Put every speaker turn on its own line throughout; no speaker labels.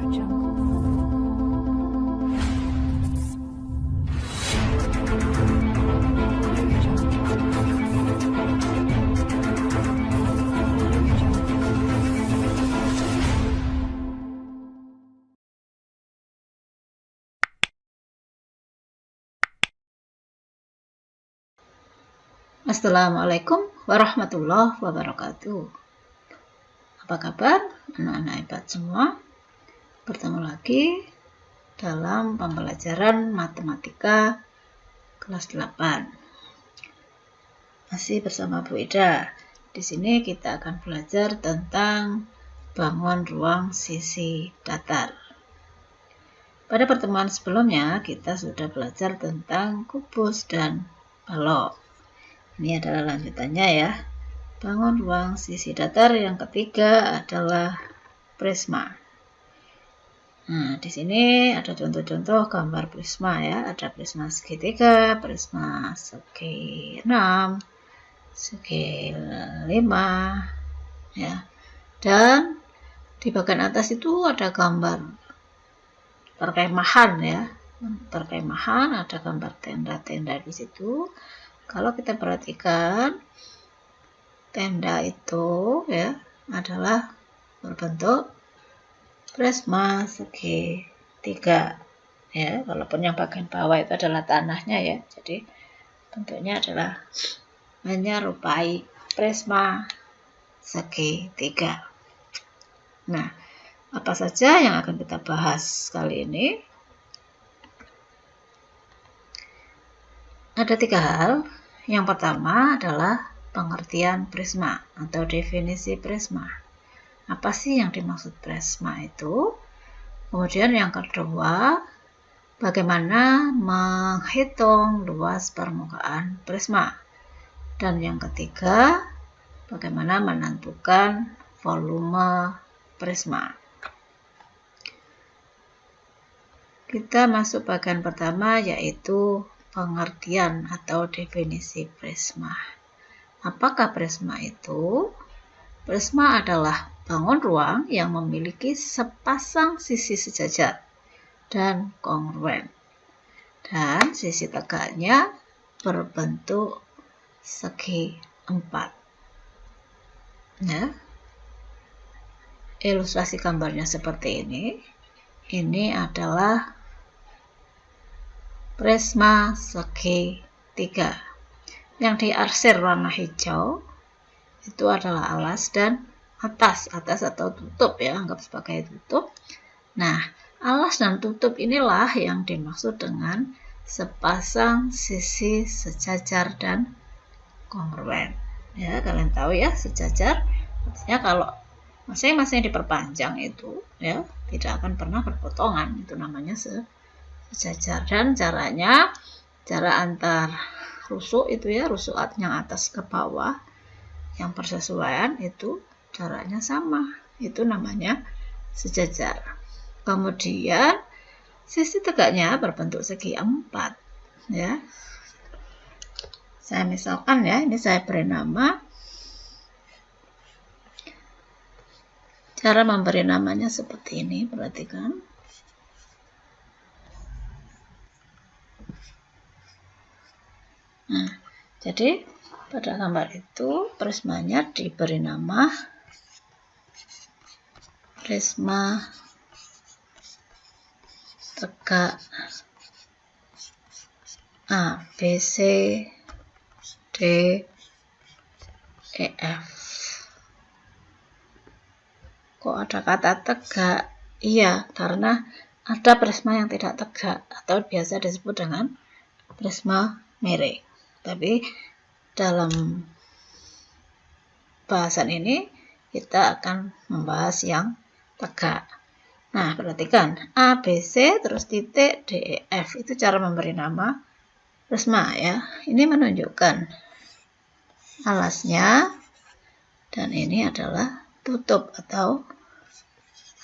Assalamualaikum warahmatullahi wabarakatuh. Apa kabar anak-anak hebat semua? Bertemu lagi dalam pembelajaran matematika kelas 8. Masih bersama Bu Ida. Di sini kita akan belajar tentang bangun ruang sisi datar. Pada pertemuan sebelumnya kita sudah belajar tentang kubus dan balok. Ini adalah lanjutannya ya. Bangun ruang sisi datar yang ketiga adalah prisma. Nah, di sini ada contoh-contoh gambar prisma ya. Ada prisma segitiga, prisma segi 6, segi 5 ya. Dan di bagian atas itu ada gambar perkemahan ya. Perkemahan, ada gambar tenda-tenda di situ. Kalau kita perhatikan, tenda itu ya adalah berbentuk prisma segitiga ya, walaupun yang bagian bawah itu adalah tanahnya ya, jadi bentuknya adalah menyerupai prisma segitiga. Nah, apa saja yang akan kita bahas kali ini? Ada 3 hal. Yang pertama adalah pengertian prisma atau definisi prisma. Apa sih yang dimaksud prisma itu? Kemudian yang kedua, bagaimana menghitung luas permukaan prisma. Dan yang ketiga, bagaimana menentukan volume prisma. Kita masuk bagian pertama, yaitu pengertian atau definisi prisma. Apakah prisma itu? Prisma adalah bangun ruang yang memiliki sepasang sisi sejajar dan kongruen. Dan sisi tegaknya berbentuk segi 4. Ya. Ilustrasi gambarnya seperti ini. Ini adalah prisma segitiga. Yang diarsir warna hijau itu adalah alas dan atas atau tutup ya, anggap sebagai tutup. Nah, alas dan tutup inilah yang dimaksud dengan sepasang sisi sejajar dan kongruen. Ya, kalian tahu ya, sejajar artinya kalau masing-masing diperpanjang itu ya tidak akan pernah berpotongan, itu namanya sejajar. Dan cara antar rusuk itu ya, rusuk yang atas ke bawah yang persesuaian itu jaraknya sama, itu namanya sejajar. Kemudian sisi tegaknya berbentuk segi 4 ya. Saya misalkan ya, ini saya beri nama. Cara memberi namanya seperti ini, perhatikan. Nah, jadi pada gambar itu prismanya diberi nama prisma tegak A, B, C, D, E, F. Kok ada kata tegak? Iya, karena ada prisma yang tidak tegak atau biasa disebut dengan prisma miring. Tapi dalam bahasan ini kita akan membahas yang tegak. Nah, perhatikan A, B, C, terus titik, D, E, F. Itu cara memberi nama prisma ya. Ini menunjukkan alasnya dan ini adalah tutup atau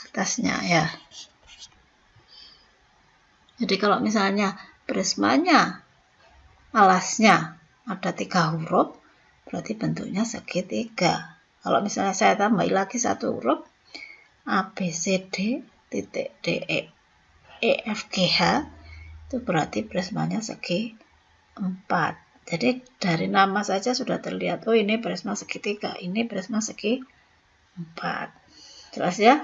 atasnya ya. Jadi kalau misalnya prismanya alasnya ada 3 huruf, berarti bentuknya segitiga. Kalau misalnya saya tambah lagi 1 huruf, A, B, C, D, titik DE EFGH itu berarti prismanya segi 4. Jadi dari nama saja sudah terlihat, oh ini prisma segitiga, ini prisma segi 4. Jelas ya?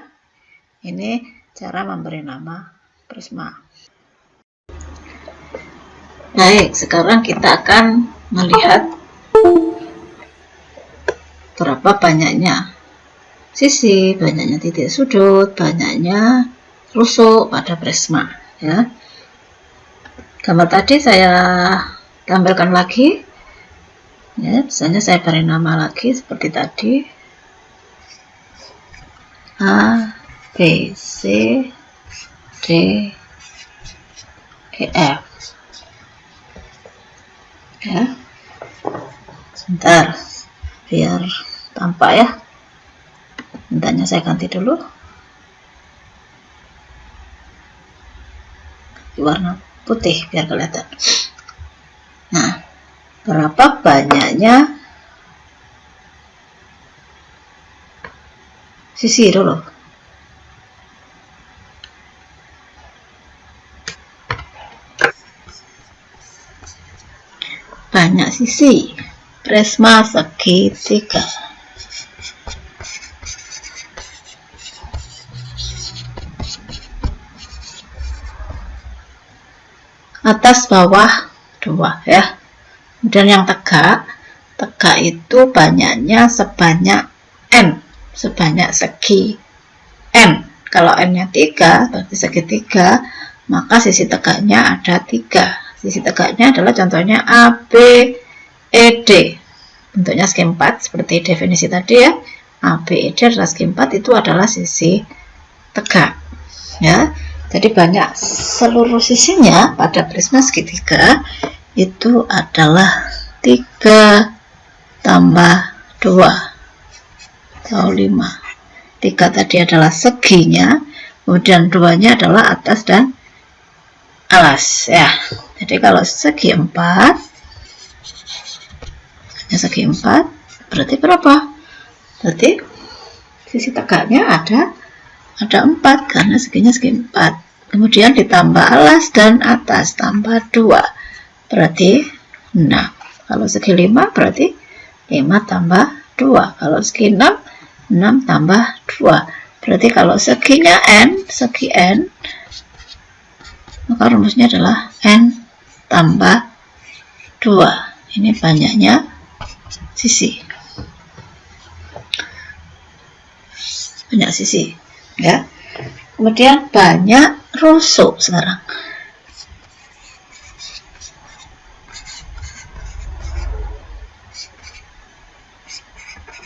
Ini cara memberi nama prisma. Baik, sekarang kita akan melihat berapa banyaknya sisi, banyaknya titik sudut, banyaknya rusuk pada prisma. Ya. Gambar tadi saya tampilkan lagi. Ya, misalnya saya beri nama lagi seperti tadi. A, B, C, D, E, F. Ya. Sebentar, biar tampak ya. Bentarnya saya ganti dulu. Warna putih biar kelihatan. Nah, berapa banyaknya sisi dulu. Banyak sisi. Prisma segitiga. Atas bawah 2 ya. Kemudian yang tegak itu banyaknya sebanyak N, sebanyak segi N. Kalau N-nya 3 berarti segitiga, maka sisi tegaknya ada 3. Sisi tegaknya adalah contohnya A, B, E, D. Bentuknya segi 4 seperti definisi tadi ya. A, B, E, D adalah segi 4, itu adalah sisi tegak ya. Jadi banyak seluruh sisinya pada prisma segitiga itu adalah 3 tambah 2 atau 5. 3 tadi adalah seginya, kemudian 2-nya adalah atas dan alas ya. Jadi kalau segi 4 berarti berapa? Berarti sisi tegaknya ada 4 karena seginya segi 4. Kemudian ditambah alas dan atas tambah 2 berarti 6. Kalau segi 5 berarti 5 tambah 2. Kalau segi 6, 6 tambah 2. Berarti kalau seginya N, segi N, maka rumusnya adalah N tambah 2. Ini banyaknya sisi. Banyak sisi ya. Kemudian banyak rusuk sekarang.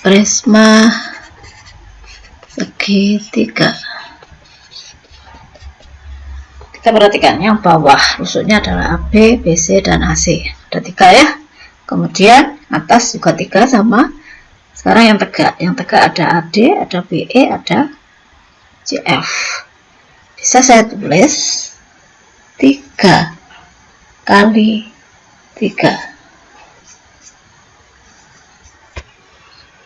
Prisma segitiga. Kita perhatikan yang bawah rusuknya adalah AB, BC, dan AC. Ada 3 ya. Kemudian atas juga 3 sama. Sekarang yang tegak. Yang tegak ada AD, ada BE, ada CF. Bisa saya tulis 3 kali 3.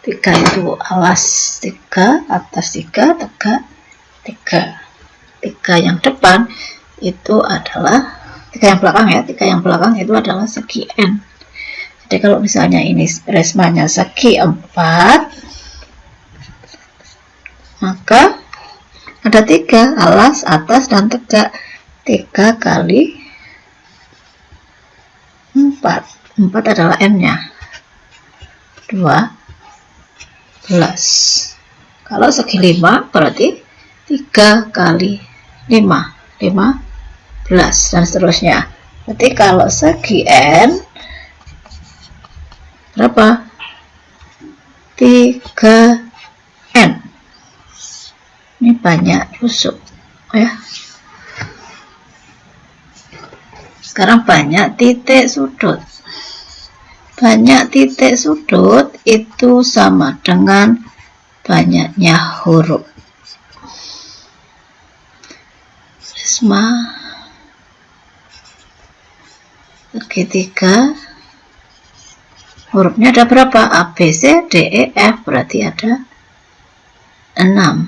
3 itu alas 3, atas 3, tegak 3. 3 yang depan itu adalah 3 yang belakang ya. 3 yang belakang itu adalah segi N. Jadi kalau misalnya ini prismanya segi 4, maka ada 3 alas, atas, dan tegak. 3 kali 4. 4 adalah N-nya. 12. Kalau segi 5 berarti 3 kali 5. 15. Dan seterusnya. Berarti kalau segi N berapa? 3N. Ini banyak rusuk ya. Sekarang banyak titik sudut. Banyak titik sudut itu sama dengan banyaknya huruf. Prisma segitiga. Hurufnya ada berapa? A, B, C, D, E, F. Berarti ada 6.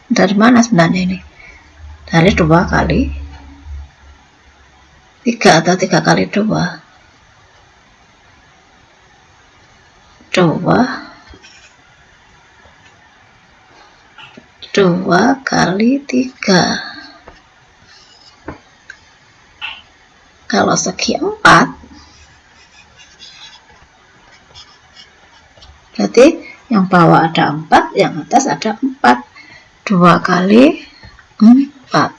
Dari mana sebenarnya ini? Dari 2 kali 3 atau 3 kali 2? 2 kali 3. Kalau segi 4, berarti yang bawah ada 4, yang atas ada 4. 2 kali 4,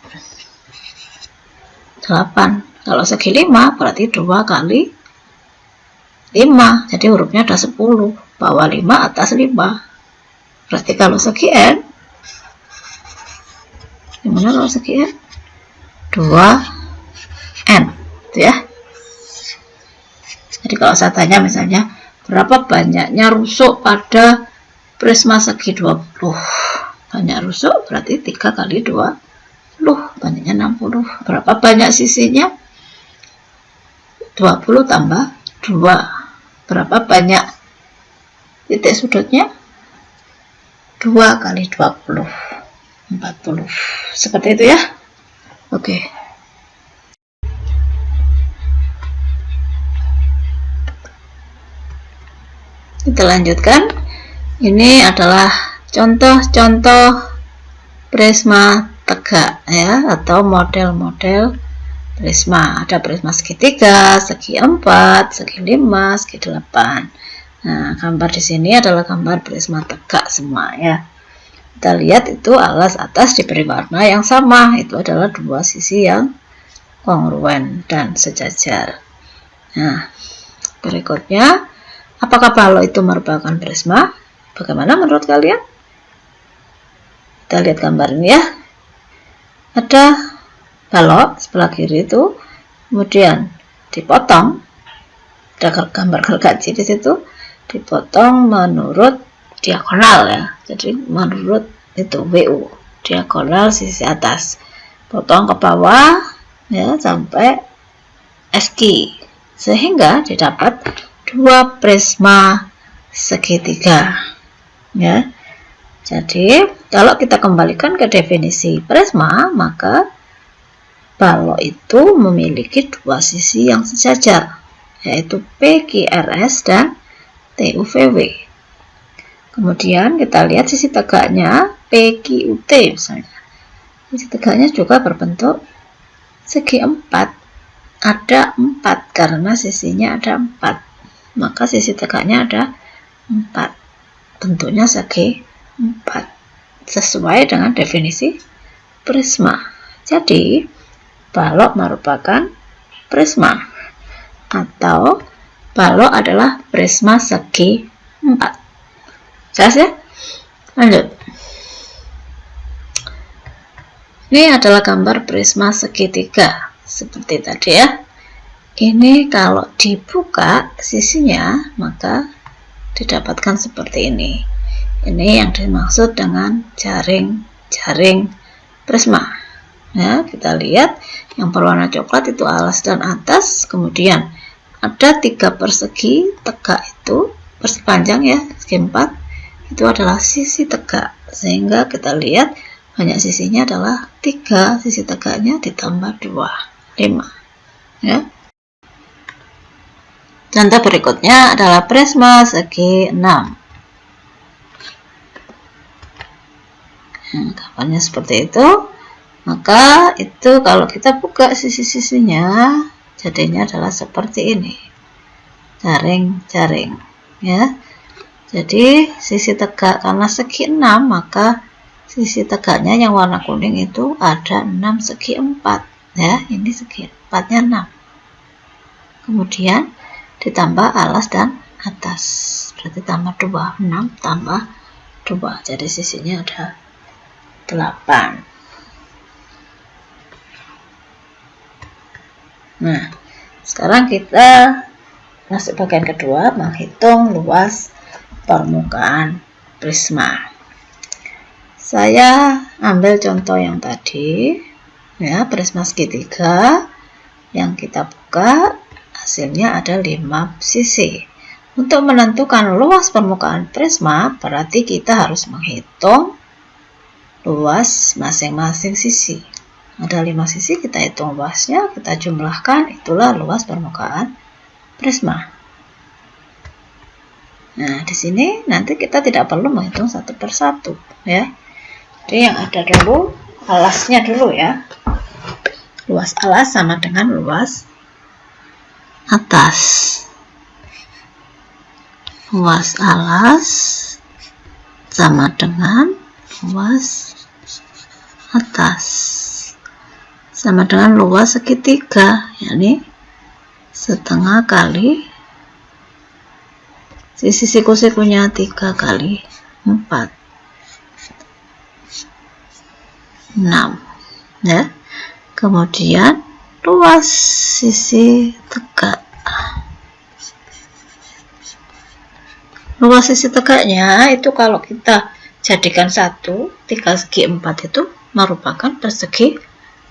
8. Kalau segi 5, berarti 2 kali 5. Jadi hurufnya ada 10. Bawah 5, atas 5. Berarti kalau segi N, gimana kalau segi N? 2N. Itu ya. Jadi kalau saya tanya misalnya, berapa banyaknya rusuk pada prisma segi 20? Banyak rusuk berarti 3 kali 20, banyaknya 60. Berapa banyak sisinya? 20 tambah 2. Berapa banyak titik sudutnya? 2 kali 20, 40. Seperti itu ya. Oke. Kita lanjutkan. Ini adalah contoh-contoh prisma tegak ya, atau model-model prisma. Ada prisma segitiga, segi 4, segi 5, segi 8. Nah, gambar di sini adalah gambar prisma tegak semua ya. Kita lihat itu alas atas diberi warna yang sama. Itu adalah 2 sisi yang kongruen dan sejajar. Nah, berikutnya, apakah balok itu merupakan prisma? Bagaimana menurut kalian? Kita lihat gambar ini ya. Ada balok sebelah kiri itu, kemudian dipotong, ada gambar gergaji di situ, dipotong menurut diagonal ya. Jadi menurut itu WU, diagonal sisi atas, potong ke bawah ya sampai SQ, sehingga didapat 2 prisma segitiga ya. Jadi kalau kita kembalikan ke definisi prisma, maka balok itu memiliki 2 sisi yang sejajar, yaitu PQRS dan TUVW. Kemudian kita lihat sisi tegaknya PQT misalnya. Sisi tegaknya juga berbentuk segi 4. Ada 4 karena sisinya ada 4. Maka sisi tegaknya ada 4. Bentuknya segi 4. Sesuai dengan definisi prisma. Jadi balok merupakan prisma, atau balok adalah prisma segi 4. Jelas ya? Lanjut. Ini adalah gambar prisma segitiga seperti tadi ya. Ini kalau dibuka sisinya, maka didapatkan seperti ini. Ini yang dimaksud dengan jaring-jaring prisma. Ya, kita lihat yang berwarna coklat itu alas dan atas, kemudian ada 3 persegi tegak itu, persegi panjang ya, segi 4, itu adalah sisi tegak, sehingga kita lihat banyak sisinya adalah 3, sisi tegaknya ditambah 2, 5 ya. Contoh berikutnya adalah prisma segi 6. Gambarnya seperti itu. Maka itu kalau kita buka sisi-sisinya, jadinya adalah seperti ini, jaring-jaring ya. Jadi sisi tegak karena segi 6, maka sisi tegaknya yang warna kuning itu ada 6 segi 4 ya. Ini segi 4-nya 6. Kemudian ditambah alas dan atas, berarti tambah 2, 6 tambah 2, jadi sisinya ada 8. Nah, sekarang kita masuk bagian kedua, menghitung luas permukaan prisma. Saya ambil contoh yang tadi ya, prisma segitiga yang kita buka, hasilnya ada 5 sisi. Untuk menentukan luas permukaan prisma, berarti kita harus menghitung luas masing-masing sisi. Ada 5 sisi, kita hitung luasnya, kita jumlahkan, itulah luas permukaan prisma. Nah, di sini nanti kita tidak perlu menghitung satu persatu, ya. Jadi yang ada dulu alasnya dulu, ya. Luas alas sama dengan luas atas. Luas alas sama dengan luas atas. Sama dengan luas segitiga, yakni setengah kali sisi siku-sikunya 3 kali 4, 6, ya. Kemudian luas sisi tegak. Luas sisi tegaknya itu kalau kita jadikan 1, 3 segi 4 itu merupakan persegi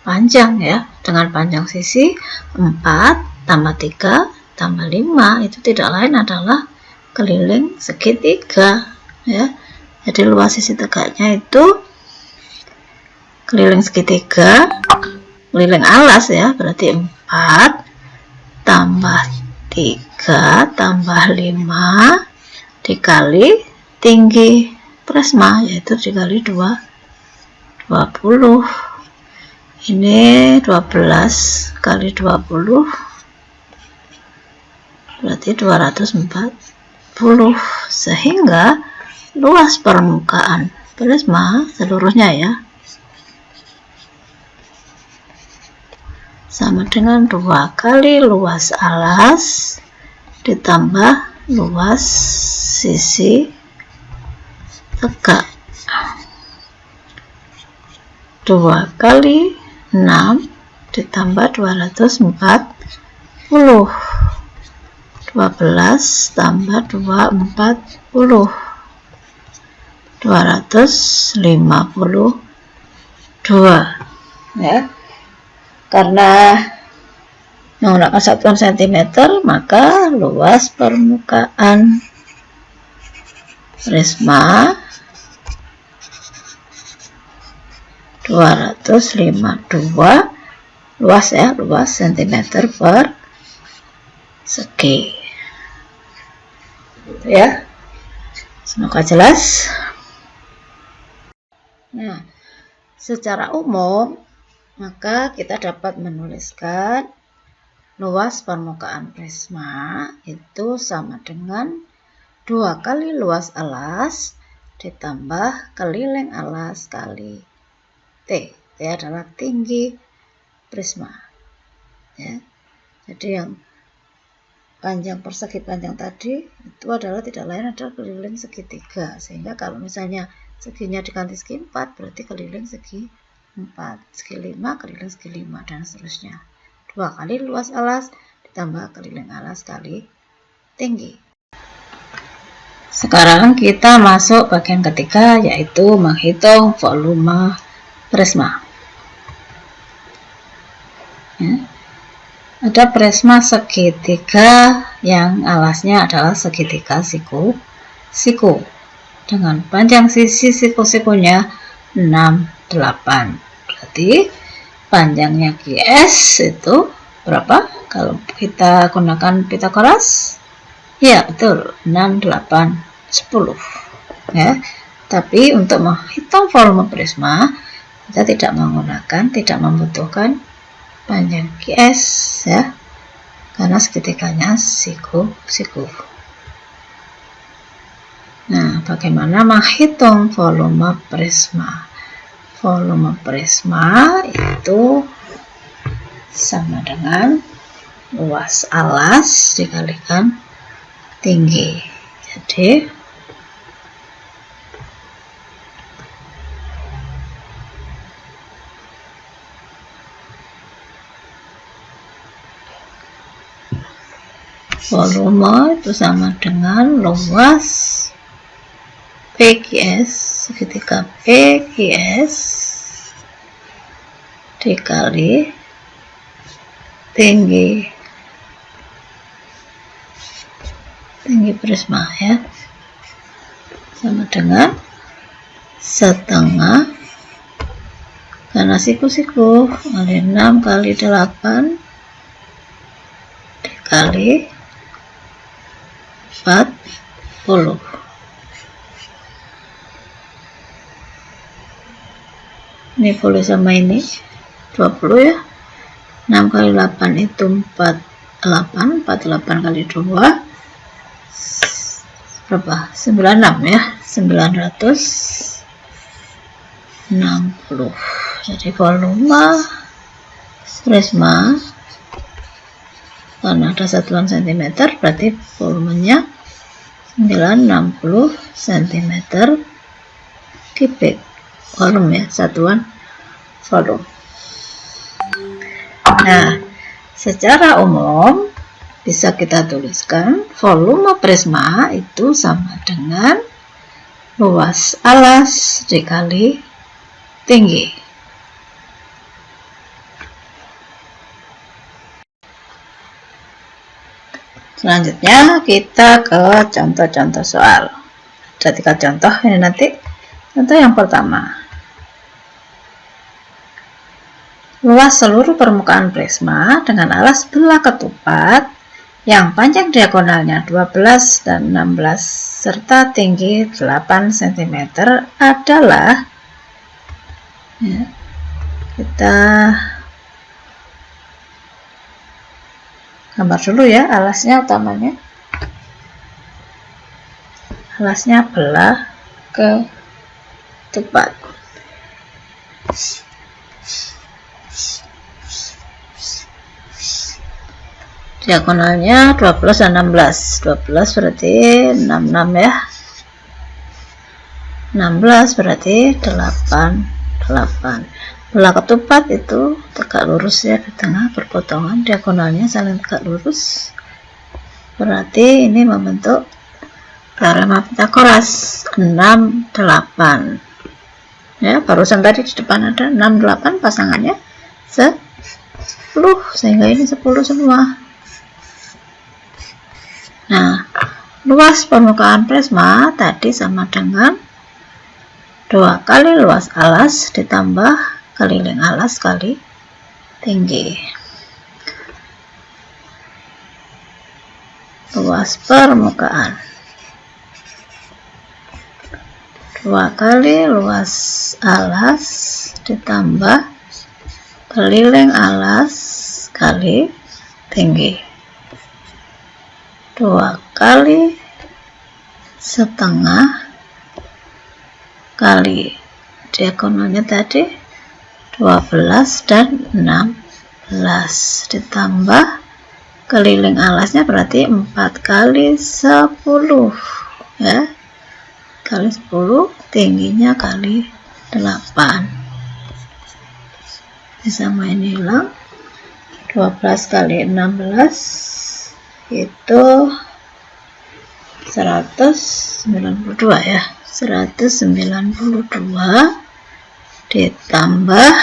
panjang, ya. Dengan panjang sisi 4 tambah 3 tambah 5 itu tidak lain adalah keliling segitiga, ya. Jadi luas sisi tegaknya itu keliling segitiga, keliling alas, ya, berarti 4 tambah 3 tambah 5 dikali tinggi prisma, yaitu dikali 20. Ini 12 kali 20 berarti 240, sehingga luas permukaan prisma seluruhnya, ya, sama dengan 2 kali luas alas ditambah luas sisi tegak. 2 kali 6 ditambah 240. 12 tambah 2, 40. 252, ya. Karena menggunakan satuan cm, maka luas permukaan prisma 252 luas, ya, luas cm per segi, ya. Semoga jelas. Nah, secara umum maka kita dapat menuliskan luas permukaan prisma itu sama dengan 2 kali luas alas ditambah keliling alas kali T. T adalah tinggi prisma, ya. Jadi yang panjang persegi panjang tadi itu adalah tidak lain adalah keliling segitiga, sehingga kalau misalnya seginya diganti segi 4 berarti keliling segi 4, segi 5 keliling segi 5, dan seterusnya. 2 kali luas alas ditambah keliling alas kali tinggi. Sekarang kita masuk bagian ketiga, yaitu menghitung volume prisma. Ya. Ada prisma segitiga yang alasnya adalah segitiga siku-siku dengan panjang sisi siku-sikunya 6, 8. Berarti panjangnya QS itu berapa? Kalau kita gunakan Pitagoras, ya betul, 6, 8, 10, ya. Tapi untuk menghitung volume prisma kita tidak membutuhkan panjang QS, ya, karena segitiganya siku-siku. Nah, bagaimana menghitung volume prisma? Volume prisma itu sama dengan luas alas dikalikan tinggi. Jadi volume itu sama dengan luas PQS, segitiga PQS dikali tinggi prisma, ya, sama dengan setengah karena siku-siku kali 6 kali 8 dikali 40. Ini boleh sama ini 20 ya. 6 kali 8 itu 48 kali 2 berapa? 96 ya, 960. Jadi volume prisma karena ada satuan cm berarti volumenya 960 cm kubik. Volume ya, satuan volume. Nah, secara umum bisa kita tuliskan volume prisma itu sama dengan luas alas dikali tinggi. Selanjutnya kita ke contoh-contoh soal. Ada 3 contoh ini nanti. Contoh yang pertama, luas seluruh permukaan prisma dengan alas belah ketupat yang panjang diagonalnya 12 dan 16 serta tinggi 8 cm adalah, ya, kita gambar dulu ya alasnya utamanya. Alasnya belah ketupat. Diagonalnya 12 dan 16. 12 berarti 66 ya. 16 berarti 8. Belah ketupat itu tegak lurus ya, di tengah perpotongan diagonalnya saling tegak lurus. Berarti ini membentuk teorema Pythagoras 6, 8. Ya, barusan tadi di depan ada 6, 8 pasangannya 10 sehingga ini 10 semua. Nah, luas permukaan prisma tadi sama dengan 2 kali luas alas ditambah keliling alas kali tinggi. Luas permukaan 2 kali luas alas ditambah keliling alas kali tinggi. 2 kali setengah kali diagonalnya tadi 12 dan 16 ditambah keliling alasnya berarti 4 kali 10 ya, kali 10 tingginya kali 8. Bisa main hilang. 12 kali 16 itu 192 ya, 192 ditambah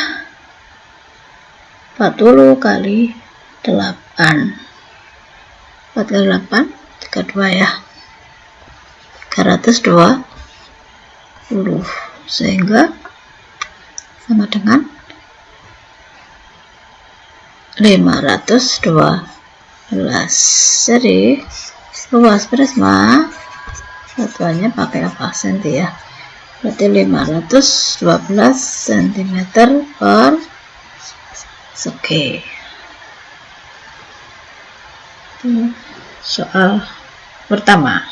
40 kali 8. 4 kali 8 32 ya, 320 sehingga sama dengan 512. Jadi luas prisma satuannya pakai apa? Senti ya, berarti 512 cm per segi. Soal pertama.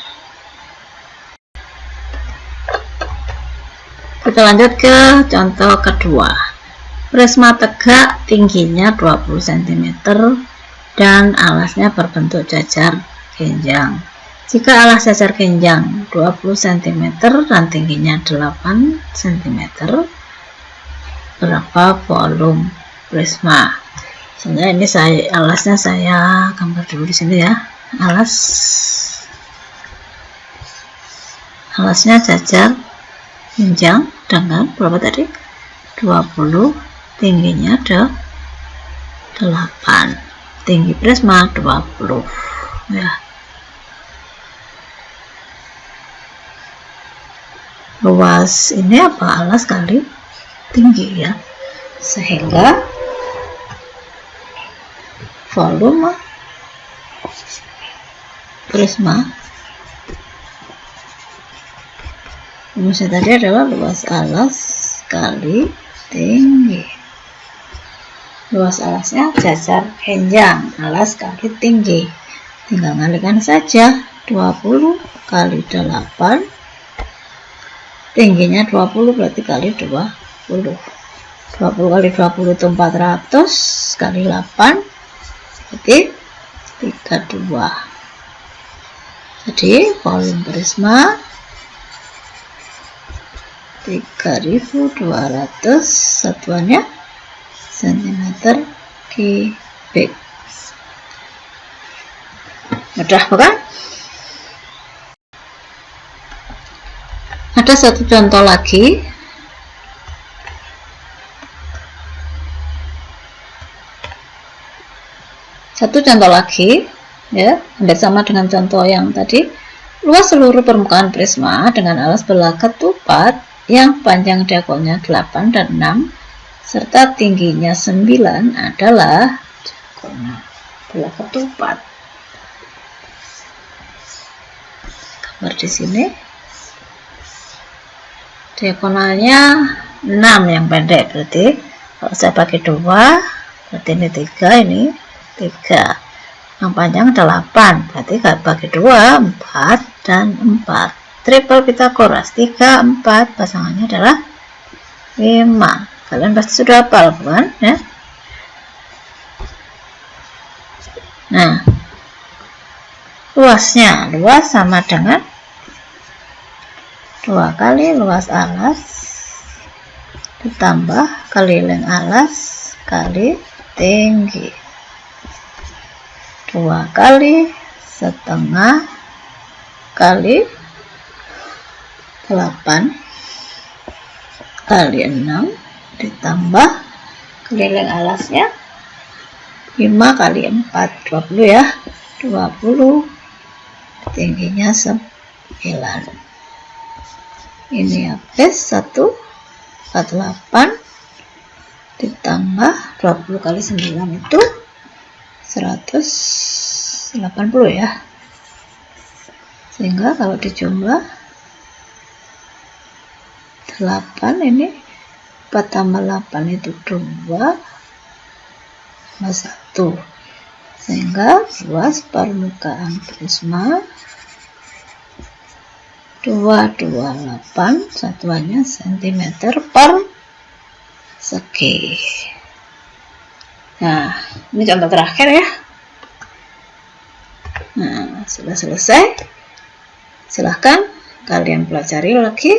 Kita lanjut ke contoh kedua. Prisma tegak tingginya 20 cm dan alasnya berbentuk jajar genjang. Jika alas jajar genjang 20 cm dan tingginya 8 cm, berapa volume prisma? Sebenarnya ini alasnya saya gambar dulu di sini ya. Alasnya jajar genjang dengan berapa tadi? 20, tingginya 8. Tinggi prisma 20 ya. Luas ini apa? Alas kali tinggi ya. sehingga volume prisma rumusnya tadi adalah luas alas kali tinggi. Luas alasnya jajar panjang, alas kali tinggi. Tinggal ngalikan saja, 20 kali 8, tingginya 20 berarti kali 20. 20 kali 20 itu 400 kali 8 berarti 32. Jadi volume prisma 3200, satuannya cm3. Mudah bukan? Ada satu contoh lagi. Ya, hampir sama dengan contoh yang tadi. Luas seluruh permukaan prisma dengan alas belah ketupat yang panjang diagonalnya 8 dan 6 serta tingginya 9 adalah diagonal belah ketupat. Gambar di sini. Diagonalnya 6 yang pendek, berarti kalau saya pakai 2 berarti ini 3, ini 3. Yang panjang 8, berarti kalau bagi 2 4 dan 4. Triple Pitagoras 3 4 pasangannya adalah 5. Kalian pasti sudah hafal bukan ya? Nah, luas sama dengan 2 kali luas alas ditambah kali length alas kali tinggi. 2 kali setengah kali 8 kali 6 ditambah keliling alasnya 5 kali 4, 20 ya, 20, tingginya 9. Ini habis 148 ditambah 20 kali 9 itu 180 ya, sehingga kalau dijumlah 8 ini 4 tambah 8 itu 2 tambah 1, sehingga luas permukaan prisma 228, satuannya cm per segi. Nah, ini contoh terakhir ya. Nah, sudah selesai. Silahkan kalian pelajari lagi,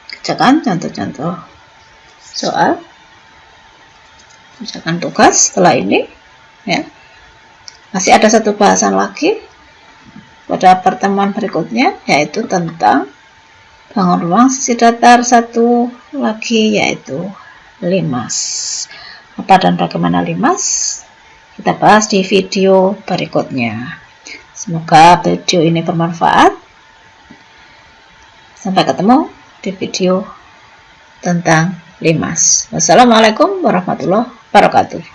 kerjakan contoh-contoh soal, kerjakan tugas setelah ini ya. Masih ada satu bahasan lagi pada pertemuan berikutnya, yaitu tentang bangun ruang sisi datar satu lagi, yaitu limas. Apa dan bagaimana limas kita bahas di video berikutnya. Semoga video ini bermanfaat. Sampai ketemu di video tentang limas. Wassalamualaikum warahmatullahi wabarakatuh.